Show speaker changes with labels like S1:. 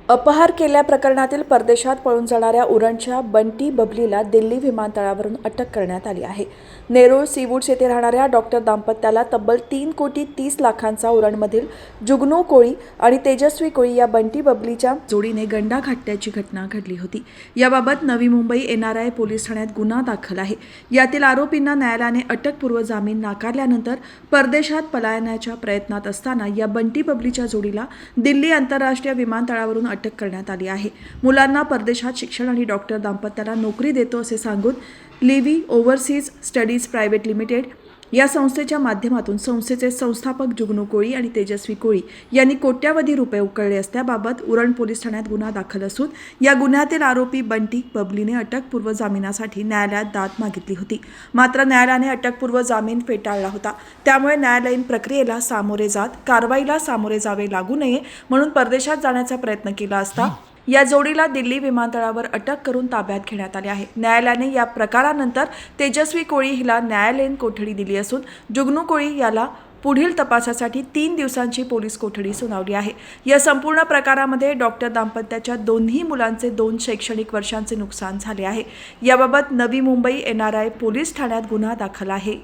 S1: अपहार केल्याप्रकरणातील परदेशात पळून जाणाऱ्या उरणच्या बंटी बबलीला दिल्ली विमानतळावरून अटक करण्यात आली आहे. नेरूळ सीवूड्स येथे राहणाऱ्या डॉक्टर दाम्पत्याला तब्बल 3,30,00,000चा उरणमधील जुगनू कोळी आणि तेजस्वी कोळी या बंटी बबलीच्या जोडीने गंडा घातल्याची घटना घडली होती. याबाबत नवी मुंबई NRI पोलीस ठाण्यात गुन्हा दाखल आहे. यातील आरोपींना न्यायालयाने अटकपूर्व जामीन नाकारल्यानंतर परदेशात पलायनाच्या प्रयत्नात असताना या बंटी बबलीच्या जोडीला दिल्ली आंतरराष्ट्रीय विमानतळावरून अटक करण्यात आली आहे. मुलांना परदेशात शिक्षण आणि डॉक्टर दाम्पत्याला नोकरी देतो असे सांगून लिव्ही ओव्हरसीज स्टडीज प्रायव्हेट लिमिटेड या संस्थेच्या माध्यमातून संस्थेचे संस्थापक जुगनू कोळी आणि तेजस्वी कोळी यांनी कोट्यावधी रुपये उकळले असल्याबाबत उरण पोलीस ठाण्यात गुन्हा दाखल असून या गुन्ह्यातील आरोपी बंटी बबलीने अटकपूर्व जामिनासाठी न्यायालयात दाद मागितली होती. मात्र न्यायालयाने अटकपूर्व जामीन फेटाळला होता. त्यामुळे न्यायालयीन प्रक्रियेला सामोरे जात कारवाईला सामोरे जावे लागू नये म्हणून परदेशात जाण्याचा प्रयत्न केला असता या जोडीला दिल्ली विमानतळावर अटक करून ताब्यात घेण्यात आले आहे. न्यायालयाने या प्रकारानंतर तेजस्वी कोळी हिला न्यायालयीन कोठडी दिली असून जुगनू कोळी याला पुढील तपासासाठी 3 दिवसांची पोलीस कोठडी सुनावली आहे. या संपूर्ण प्रकारामध्ये डॉक्टर दाम्पत्याच्या दोन्ही मुलांचे 2 शैक्षणिक वर्षांचे नुकसान झाले आहे. याबाबत नवी मुंबई NRI पोलीस ठाण्यात गुन्हा दाखल आहे.